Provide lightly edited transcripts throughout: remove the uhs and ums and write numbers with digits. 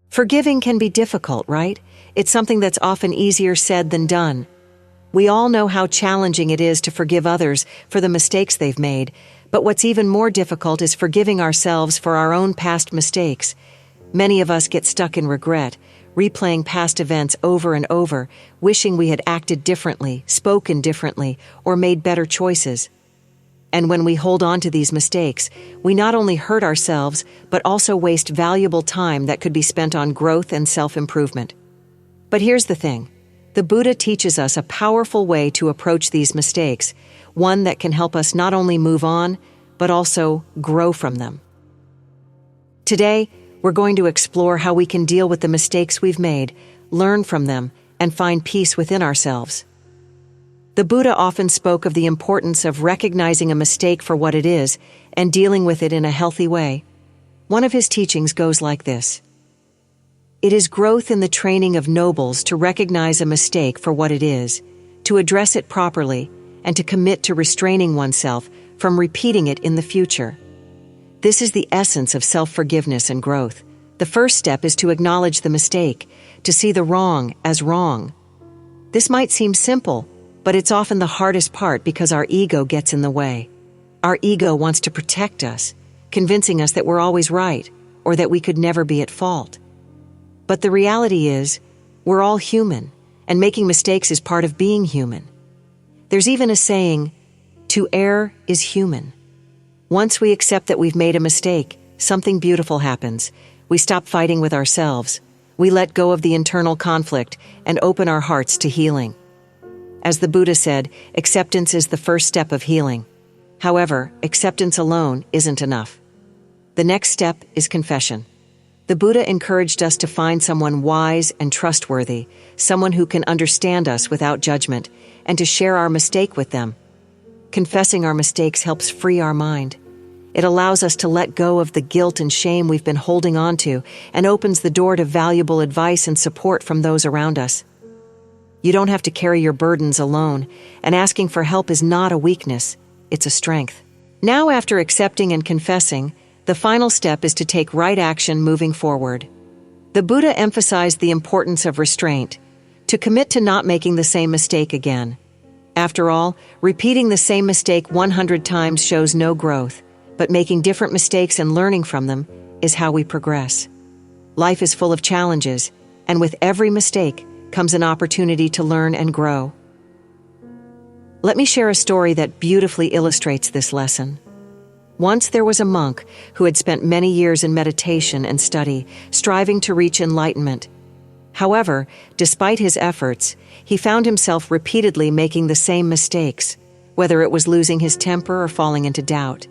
Forgiving can be difficult, right? It's something that's often easier said than done. We all know how challenging it is to forgive others for the mistakes they've made, but what's even more difficult is forgiving ourselves for our own past mistakes. Many of us get stuck in regret, replaying past events over and over, wishing we had acted differently, spoken differently, or made better choices. And when we hold on to these mistakes, we not only hurt ourselves, but also waste valuable time that could be spent on growth and self-improvement. But here's the thing. The Buddha teaches us a powerful way to approach these mistakes, one that can help us not only move on, but also grow from them. Today, we're going to explore how we can deal with the mistakes we've made, learn from them, and find peace within ourselves. The Buddha often spoke of the importance of recognizing a mistake for what it is and dealing with it in a healthy way. One of his teachings goes like this: "It is growth in the training of nobles to recognize a mistake for what it is, to address it properly, and to commit to restraining oneself from repeating it in the future." This is the essence of self-forgiveness and growth. The first step is to acknowledge the mistake, to see the wrong as wrong. This might seem simple, but it's often the hardest part because our ego gets in the way. Our ego wants to protect us, convincing us that we're always right, or that we could never be at fault. But the reality is, we're all human, and making mistakes is part of being human. There's even a saying, "To err is human." Once we accept that we've made a mistake, something beautiful happens. We stop fighting with ourselves. We let go of the internal conflict and open our hearts to healing. As the Buddha said, acceptance is the first step of healing. However, acceptance alone isn't enough. The next step is confession. The Buddha encouraged us to find someone wise and trustworthy, someone who can understand us without judgment, and to share our mistake with them. Confessing our mistakes helps free our mind. It allows us to let go of the guilt and shame we've been holding on to and opens the door to valuable advice and support from those around us. You don't have to carry your burdens alone, and asking for help is not a weakness, it's a strength. Now, after accepting and confessing, the final step is to take right action moving forward. The Buddha emphasized the importance of restraint, to commit to not making the same mistake again. After all, repeating the same mistake 100 times shows no growth, but making different mistakes and learning from them is how we progress. Life is full of challenges, and with every mistake comes an opportunity to learn and grow. Let me share a story that beautifully illustrates this lesson. Once there was a monk who had spent many years in meditation and study, striving to reach enlightenment. However, despite his efforts, he found himself repeatedly making the same mistakes, whether it was losing his temper or falling into doubt.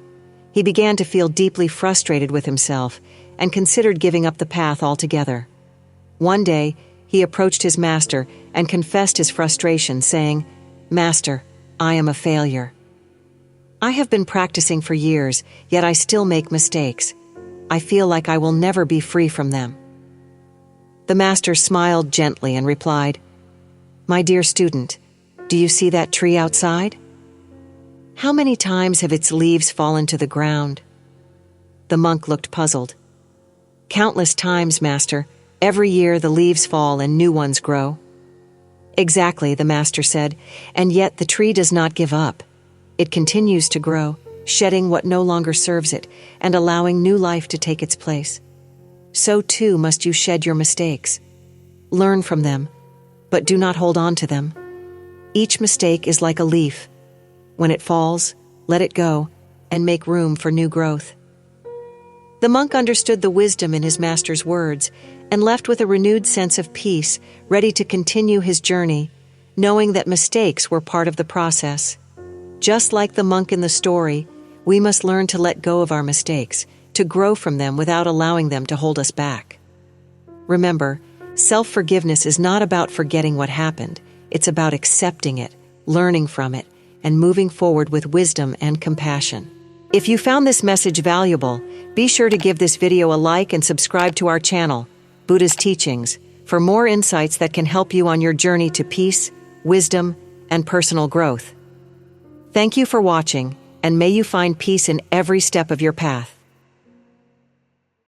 He began to feel deeply frustrated with himself and considered giving up the path altogether. One day, he approached his master and confessed his frustration, saying, "Master, I am a failure. I have been practicing for years, yet I still make mistakes. I feel like I will never be free from them." The master smiled gently and replied, "My dear student, do you see that tree outside? How many times have its leaves fallen to the ground?" The monk looked puzzled. "Countless times, master. Every year the leaves fall and new ones grow." "Exactly," the master said, "and yet the tree does not give up. It continues to grow, shedding what no longer serves it and allowing new life to take its place. So too must you shed your mistakes. Learn from them, but do not hold on to them. Each mistake is like a leaf. When it falls, let it go and make room for new growth." The monk understood the wisdom in his master's words and left with a renewed sense of peace, ready to continue his journey, knowing that mistakes were part of the process. Just like the monk in the story, we must learn to let go of our mistakes, to grow from them without allowing them to hold us back. Remember, self-forgiveness is not about forgetting what happened. It's about accepting it, learning from it, and moving forward with wisdom and compassion. If you found this message valuable, be sure to give this video a like and subscribe to our channel, Buddha's Teachings, for more insights that can help you on your journey to peace, wisdom, and personal growth. Thank you for watching, and may you find peace in every step of your path.